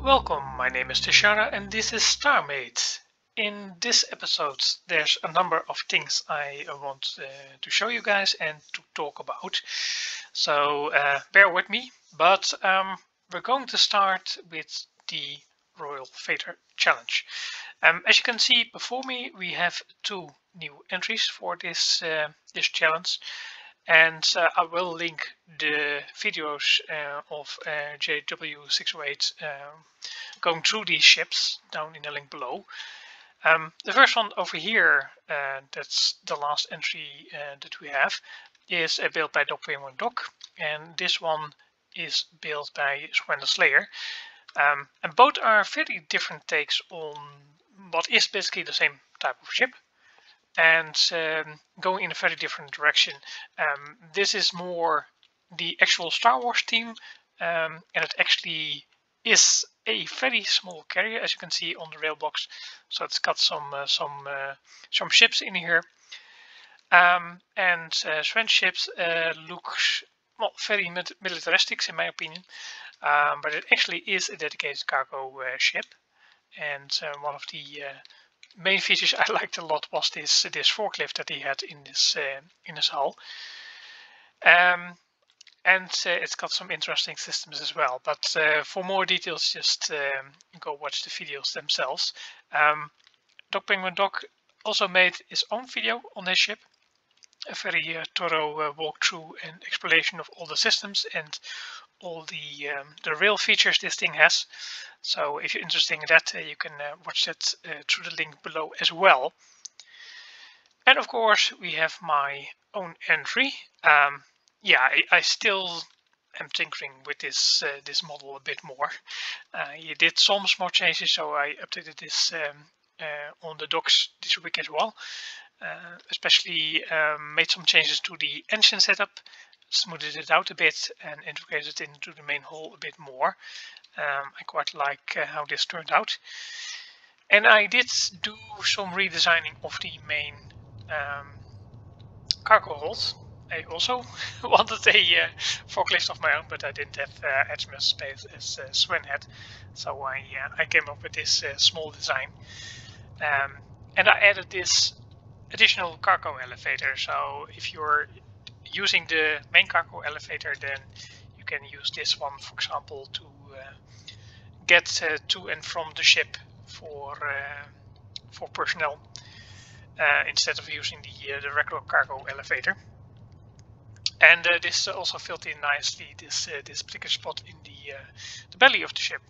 Welcome, my name is Tishara and this is StarMade. In this episode there's a number of things I want to show you guys and to talk about. So bear with me, but we're going to start with the Royal Vader Challenge. As you can see before me, we have two new entries for this challenge. And I will link the videos of JW608 going through these ships down in the link below. The first one over here, that's the last entry that we have, is built by Doc, and this one is built by Surrender Slayer. And both are very different takes on what is basically the same type of ship, and going in a very different direction. This is more the actual Star Wars theme, and it actually is a very small carrier, as you can see on the rail box. So it's got some ships in here, and Sven's ships looks well, very militaristic in my opinion, but it actually is a dedicated cargo ship. And one of the main features I liked a lot was this forklift that he had in his hull, and it's got some interesting systems as well. But for more details, just go watch the videos themselves. Doc also made his own video on this ship, a very thorough walkthrough and explanation of all the systems and all the real features this thing has. So if you're interested in that, you can watch that through the link below as well. And of course we have my own entry. Yeah, I still am tinkering with this model a bit more. You did some small changes, so I updated this on the docs this week as well. Especially made some changes to the engine setup, smoothed it out a bit and integrated it into the main hull a bit more. I quite like how this turned out. And I did do some redesigning of the main cargo holds. I also wanted a forklift of my own, but I didn't have as much space as Sven had. So I came up with this small design. And I added this additional cargo elevator. So if you're using the main cargo elevator, then you can use this one, for example, to get to and from the ship for personnel, instead of using the regular cargo elevator. And this also filled in nicely this particular spot in the belly of the ship.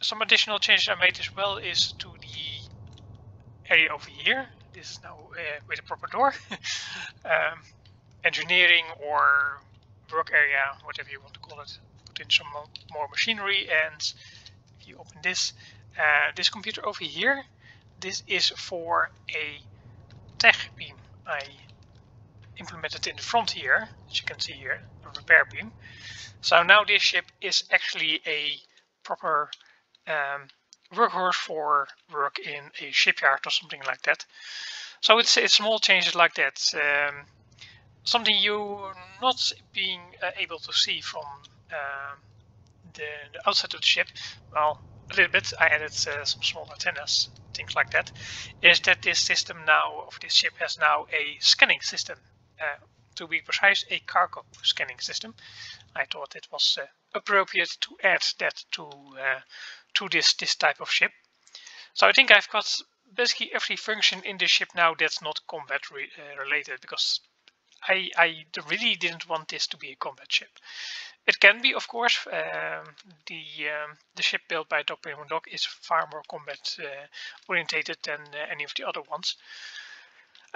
Some additional changes I made as well is to the area over here. This is now with a proper door. Engineering or work area, whatever you want to call it. Put in some more machinery, and if you open this, this computer over here, this is for a tech beam I implemented in the front here, as you can see here, a repair beam. So now this ship is actually a proper workhorse for work in a shipyard or something like that. So it's small changes like that. Something you're not being able to see from the outside of the ship, well, a little bit. I added some small antennas, things like that. Is that this system now, of this ship, has now a scanning system. To be precise, a cargo scanning system. I thought it was appropriate to add that to this type of ship. So I think I've got basically every function in this ship now that's not combat related, because I really didn't want this to be a combat ship. It can be, of course. The ship built by Doc is far more combat orientated than any of the other ones.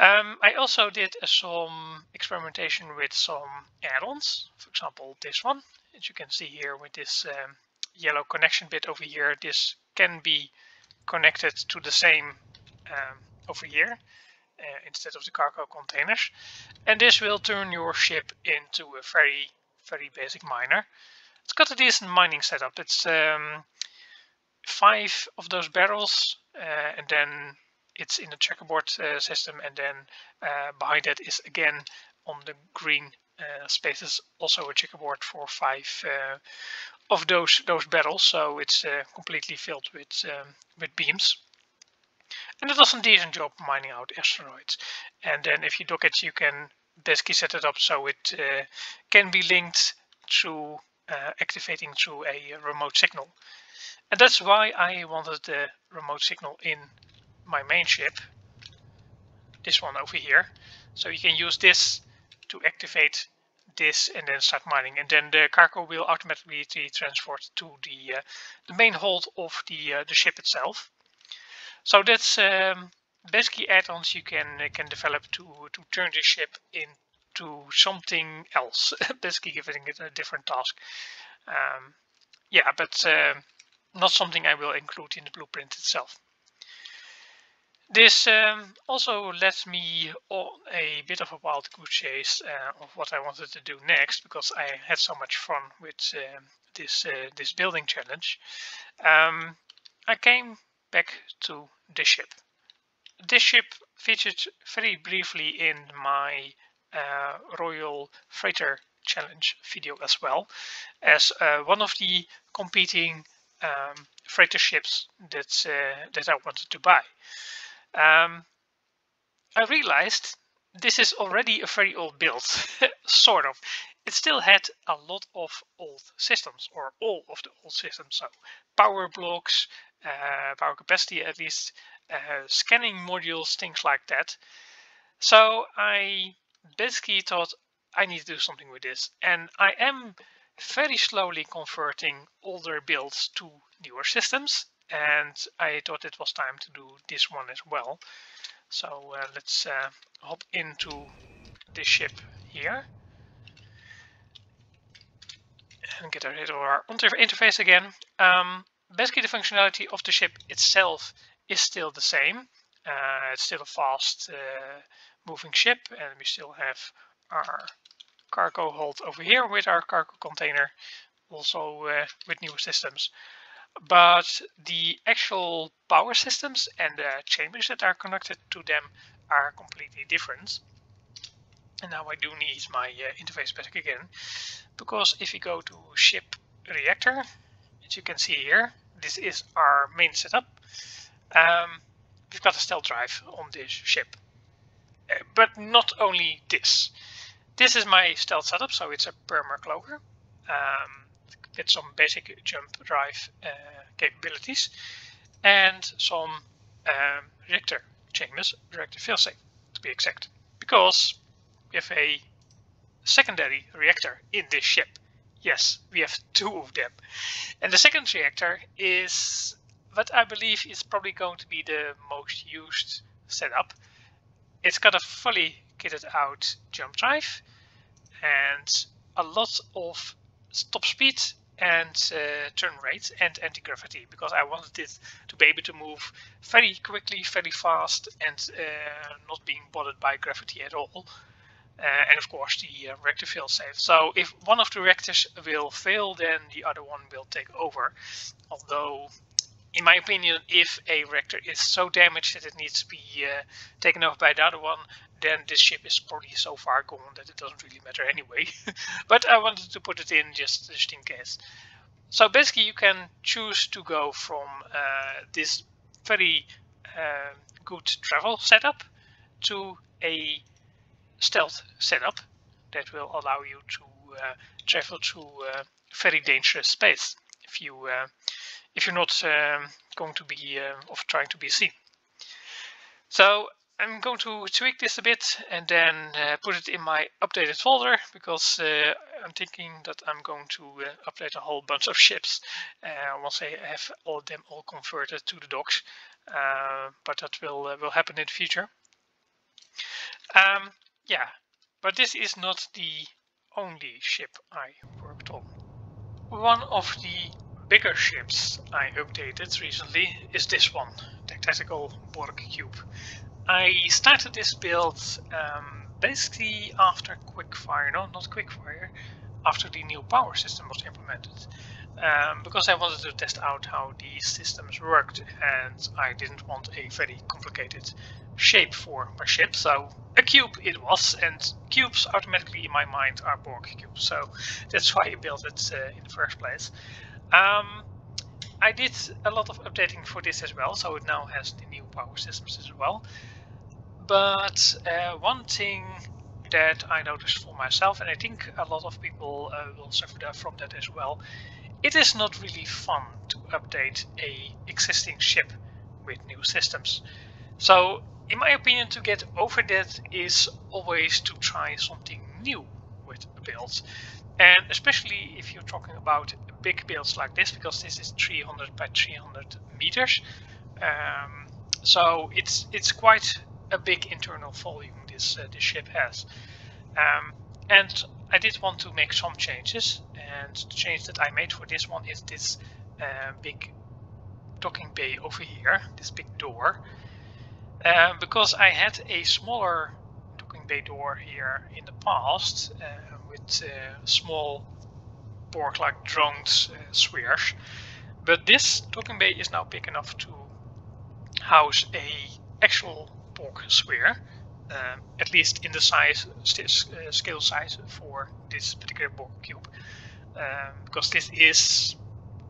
I also did some experimentation with some add-ons. For example, this one, as you can see here with this yellow connection bit over here. This can be connected to the same over here instead of the cargo containers, and this will turn your ship into a very basic miner. It's got a decent mining setup. It's 5 of those barrels, and then it's in a checkerboard system, and then behind that is again on the green spaces also a checkerboard for 5 of those barrels, so it's completely filled with beams. And it does a decent job mining out asteroids. And then if you dock it, you can basically set it up so it can be linked through activating through a remote signal. And that's why I wanted the remote signal in my main ship, this one over here. So you can use this to activate this and then start mining, and then the cargo will automatically be transferred to the main hold of the ship itself. So that's basically add-ons you can develop to turn this ship into something else, basically giving it a different task. Yeah, but not something I will include in the blueprint itself. This also lets me on a bit of a wild goose chase of what I wanted to do next, because I had so much fun with this building challenge. I came back to this ship. This ship featured very briefly in my Royal Freighter Challenge video as well, as one of the competing freighter ships that I wanted to buy. I realized this is already a very old build, sort of. It still had a lot of old systems, or all of the old systems. So power blocks, power capacity at least, scanning modules, things like that. So I basically thought I need to do something with this. And I am very slowly converting older builds to newer systems. And I thought it was time to do this one as well. So let's hop into this ship here and get rid of our interface again. Basically, the functionality of the ship itself is still the same. It's still a fast moving ship, and we still have our cargo hold over here with our cargo container, also with new systems. But the actual power systems and the chambers that are connected to them are completely different. And now I do need my interface back again, because if you go to ship Reactor, as you can see here, this is our main setup. We've got a stealth drive on this ship, but not only this. This is my stealth setup, so it's a perma-cloaker. With some basic jump drive capabilities and some reactor chambers, reactor failsafe to be exact, because we have a secondary reactor in this ship. Yes, we have two of them, and the second reactor is what I believe is probably going to be the most used setup. It's got a fully kitted out jump drive and a lot of top speed and turn rate and anti-gravity, because I wanted it to be able to move very quickly, very fast, and not being bothered by gravity at all. And of course the reactor failsafe. So if one of the reactors will fail, then the other one will take over. Although, in my opinion, if a reactor is so damaged that it needs to be taken over by the other one, then this ship is probably so far gone that it doesn't really matter anyway. But I wanted to put it in just in case. So basically you can choose to go from this very good travel setup to a stealth setup that will allow you to travel through very dangerous space if you're not going to be trying to be seen. So I'm going to tweak this a bit and then put it in my updated folder, because I'm thinking that I'm going to update a whole bunch of ships once I have all of them all converted to the docks. But that will happen in the future. Yeah, but this is not the only ship I worked on. One of the bigger ships I updated recently is this one, the tactical Borg cube. I started this build basically after quickfire, no, not quickfire, after the new power system was implemented, because I wanted to test out how these systems worked, and I didn't want a very complicated shape for my ship, so a cube it was, and cubes automatically in my mind are Borg cubes, so that's why I built it in the first place. I did a lot of updating for this as well, so it now has the new power systems as well. But one thing that I noticed for myself, and I think a lot of people will suffer from that as well, it is not really fun to update a existing ship with new systems. So in my opinion, to get over that is always to try something new with a build. And especially if you're talking about big builds like this, because this is 300 by 300 meters. So it's quite a big internal volume this ship has. And I did want to make some changes, and the change that I made for this one is this big docking bay over here, this big door. Because I had a smaller docking bay door here in the past with small Borg-like drones spheres, but this docking bay is now big enough to house a actual Borg sphere, at least in the size, scale size for this particular Borg cube, because this is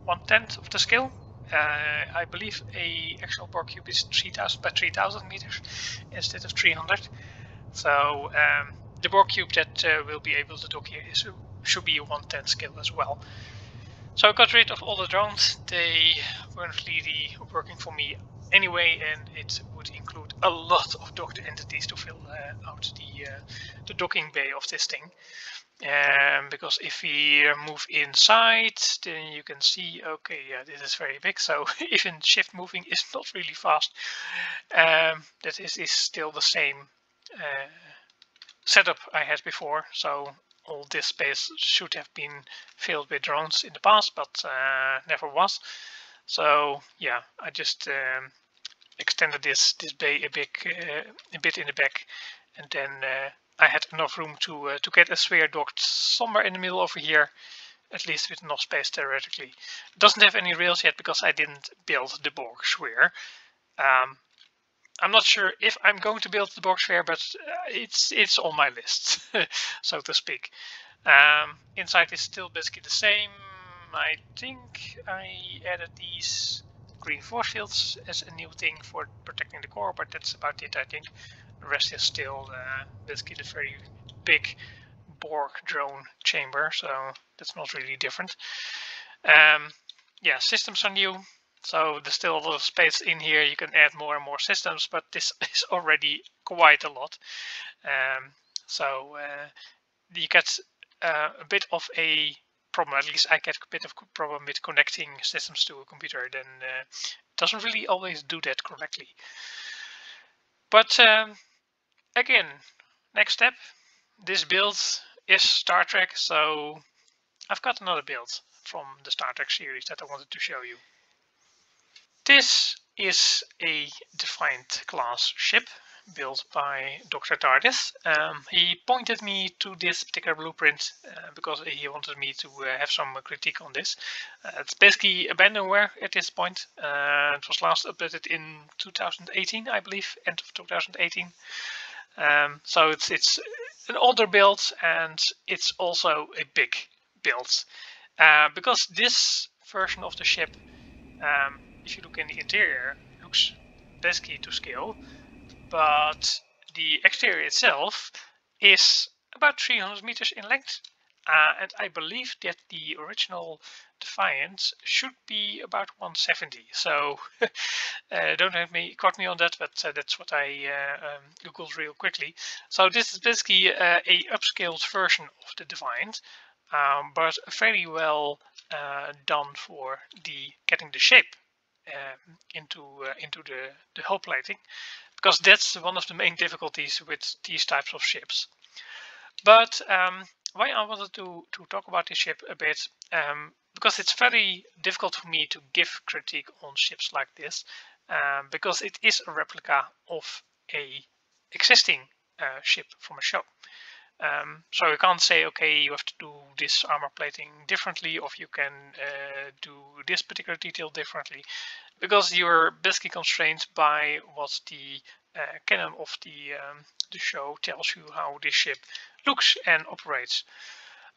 1/10 of the scale. I believe a actual Borg cube is 3000 by 3000 meters instead of 300. So the Borg cube that will be able to dock here should be a 1/10 scale as well. So I got rid of all the drones. They weren't really working for me anyway, and it would include a lot of docked entities to fill out the docking bay of this thing. Because if we move inside, then you can see, okay, yeah, this is very big. So even shift moving is not really fast. That is still the same setup I had before. So all this space should have been filled with drones in the past, but never was. So yeah, I just extended this bay a bit in the back, and then I had enough room to get a sphere docked somewhere in the middle over here, at least with enough space theoretically. It doesn't have any rails yet because I didn't build the Borg sphere. I'm not sure if I'm going to build the Borg sphere, but it's on my list, so to speak. Inside is still basically the same. I think I added these green force fields as a new thing for protecting the core, but that's about it, I think. The rest is still basically the very big Borg drone chamber, so that's not really different. Yeah, systems are new, so there's still a lot of space in here. You can add more and more systems, but this is already quite a lot. So you get a bit of a problem, at least I get a bit of a problem with connecting systems to a computer, then it doesn't really always do that correctly. But again, next step, this build is Star Trek, so I've got another build from the Star Trek series that I wanted to show you. This is a Defiant class ship built by Dr. TARDIS. He pointed me to this particular blueprint because he wanted me to have some critique on this. It's basically abandonware at this point. It was last updated in 2018, I believe, end of 2018. So it's an older build, and it's also a big build. Because this version of the ship, if you look in the interior, looks basically to scale, but the exterior itself is about 300 meters in length, and I believe that the original Defiant should be about 170. So don't have me quote me on that, but that's what I googled real quickly. So this is basically a upscaled version of the Defiant, but very well done for the getting the shape into the hull plating, because that's one of the main difficulties with these types of ships. But why I wanted to talk about this ship a bit, because it's very difficult for me to give critique on ships like this, because it is a replica of a existing ship from a show. So you can't say, okay, you have to do this armor plating differently, or you can do this particular detail differently, because you're basically constrained by what the canon of the show tells you how this ship looks and operates.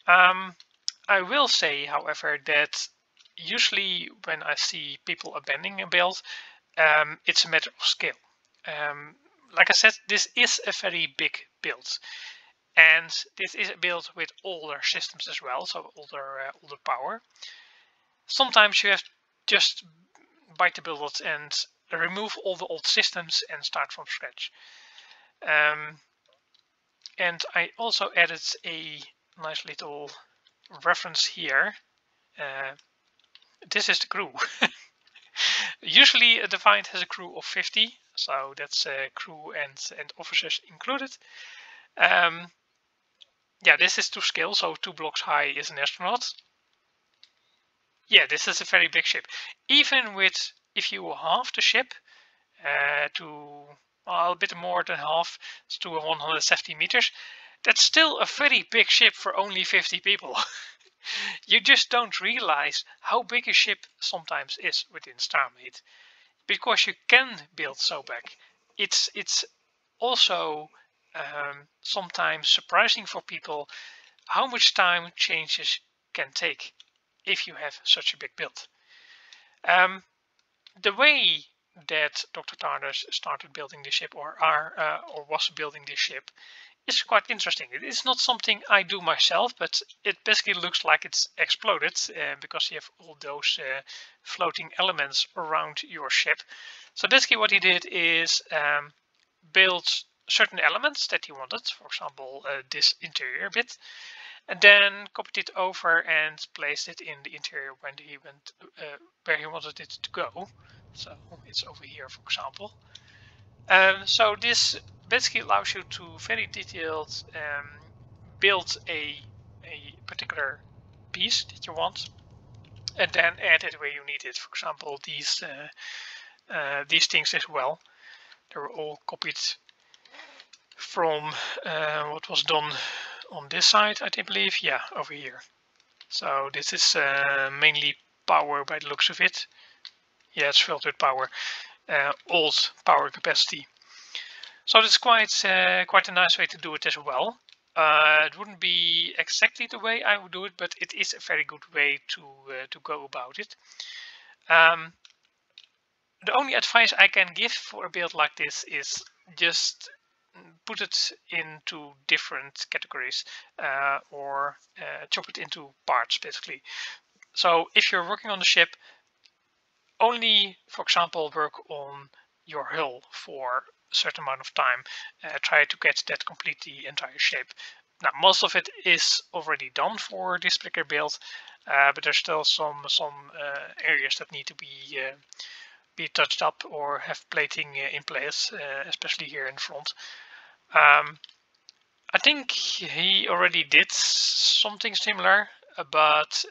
I will say, however, that usually when I see people abandoning a build, it's a matter of skill. Like I said, this is a very big build, and this is a build with older systems as well, so older power. Sometimes you have just bite the bullet and remove all the old systems and start from scratch. And I also added a nice little reference here. This is the crew. Usually a Defiant has a crew of 50, so that's crew and officers included. Yeah, this is to scale, so 2 blocks high is an astronaut. Yeah, this is a very big ship. Even with, if you halve the ship to a bit more than half, it's to 170 meters, that's still a very big ship for only 50 people. You just don't realize how big a ship sometimes is within StarMade, because you can build so big. It's also sometimes surprising for people how much time changes can take if you have such a big build. The way that Dr. Tardus started building this ship, or was building this ship, is quite interesting. It is not something I do myself, but it basically looks like it's exploded because you have all those floating elements around your ship. So basically what he did is build certain elements that he wanted, for example this interior bit, and then copied it over and placed it in the interior when he went where he wanted it to go. So it's over here, for example. So this basically allows you to very detailed build a particular piece that you want, and then add it where you need it. For example, these things as well. They were all copied from what was done on this side, I believe. Yeah, over here. So this is mainly power by the looks of it. Yeah, it's filled with power, old power capacity. So that's quite a nice way to do it as well. It wouldn't be exactly the way I would do it, but it is a very good way to go about it. The only advice I can give for a build like this is just put it into different categories or chop it into parts, basically. So if you're working on the ship, only, for example, work on your hull for a certain amount of time. Try to get that complete the entire shape. Now, most of it is already done for this particular build, but there's still some areas that need to be touched up or have plating in place, especially here in front. I think he already did something similar, but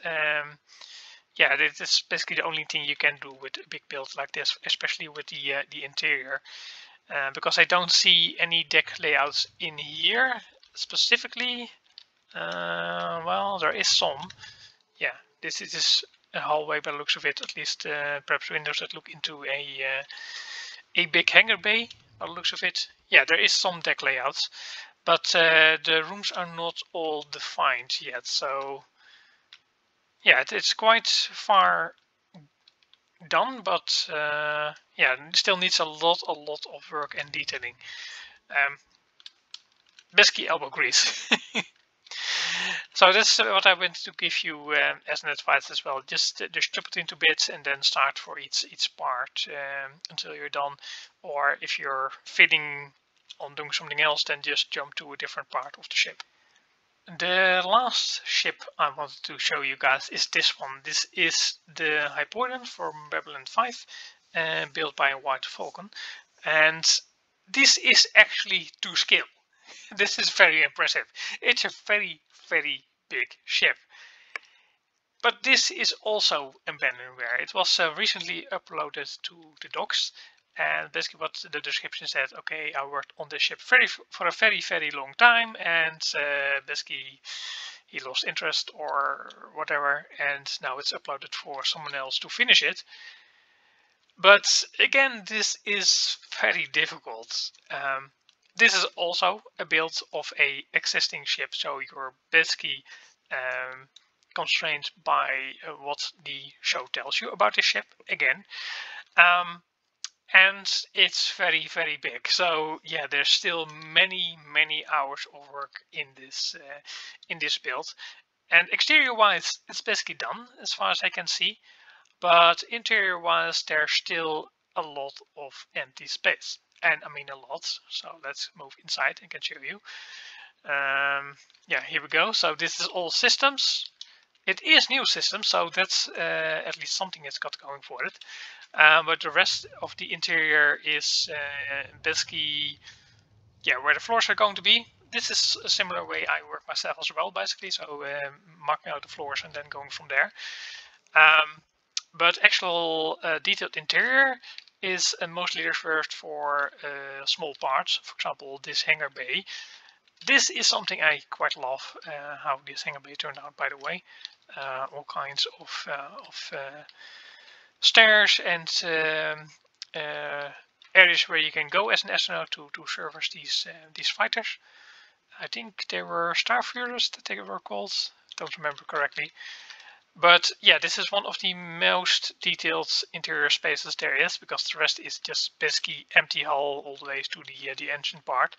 yeah, this is basically the only thing you can do with a big build like this, especially with the interior, because I don't see any deck layouts in here specifically. Well, there is some. Yeah, this is a hallway by the looks of it, at least perhaps windows that look into a big hangar bay by the looks of it. Yeah, there is some deck layouts, but the rooms are not all defined yet, so yeah, it's quite far done, but yeah, it still needs a lot of work and detailing. Basically elbow grease. So that's what I want to give you as an advice as well. Just chop it into bits and then start for each part until you're done. Or if you're fitting on doing something else, then just jump to a different part of the ship. The last ship I wanted to show you guys is this one. This is the Hypotenuse from Babylon 5, built by a White Falcon. And this is actually to scale. This is very impressive. It's a very big ship. But this is also abandonware. It was recently uploaded to the docs, and basically what the description said, okay, I worked on this ship for a very long time, and basically he lost interest or whatever, and now it's uploaded for someone else to finish it. But again, this is very difficult. This is also a build of a existing ship, so you're basically constrained by what the show tells you about the ship again. And it's very, very big. So yeah, there's still many hours of work in this build. And exterior wise, it's basically done as far as I can see. But interior wise, there's still a lot of empty space. And I mean a lot. So let's move inside and can show you. Yeah, here we go. So this is all systems. It is new systems, so that's at least something it's got going for it. But the rest of the interior is basically, yeah, where the floors are going to be. This is a similar way I work myself as well, basically. So marking out the floors and then going from there. But actual detailed interior is mostly reserved for small parts. For example, this hangar bay. This is something I quite love, how this hangar bay turned out, by the way. All kinds of stairs and areas where you can go as an astronaut to service these fighters. I think they were Starfuelers that they were called. Don't remember correctly. But yeah, this is one of the most detailed interior spaces there is, because the rest is just basically empty hull all the way to the engine part.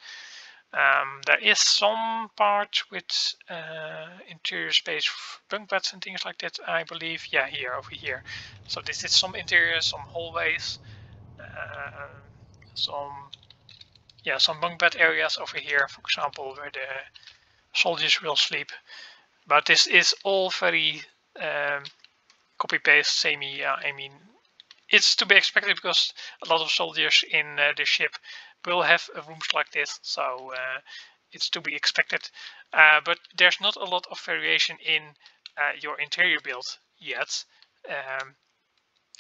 There is some part with interior space, bunk beds and things like that, I believe. Yeah, here, over here. So this is some interior, some hallways, some bunk bed areas over here, for example, where the soldiers will sleep. But this is all very copy-paste, samey. I mean, it's to be expected because a lot of soldiers in the ship will have rooms like this, so it's to be expected. But there's not a lot of variation in your interior build yet,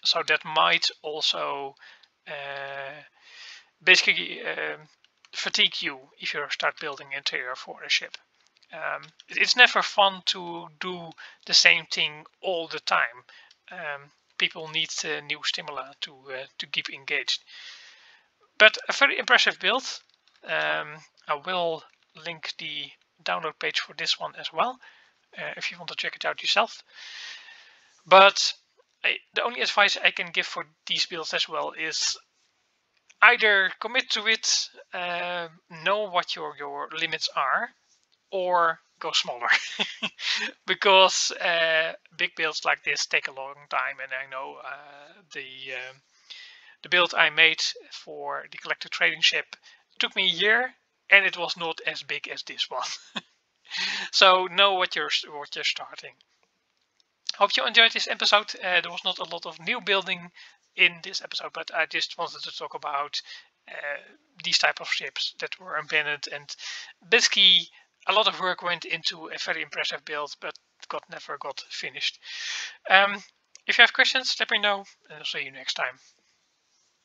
so that might also basically fatigue you if you start building interior for a ship. It's never fun to do the same thing all the time. People need new stimuli to keep engaged. But a very impressive build. I will link the download page for this one as well, if you want to check it out yourself. But the only advice I can give for these builds as well is either commit to it, know what your limits are, or go smaller. Because big builds like this take a long time, and I know the build I made for the collector trading ship took me a year, and it was not as big as this one. So know what you're starting. Hope you enjoyed this episode. There was not a lot of new building in this episode, but I just wanted to talk about these type of ships that were abandoned, and basically a lot of work went into a very impressive build, but never got finished. If you have questions, let me know, and I'll see you next time.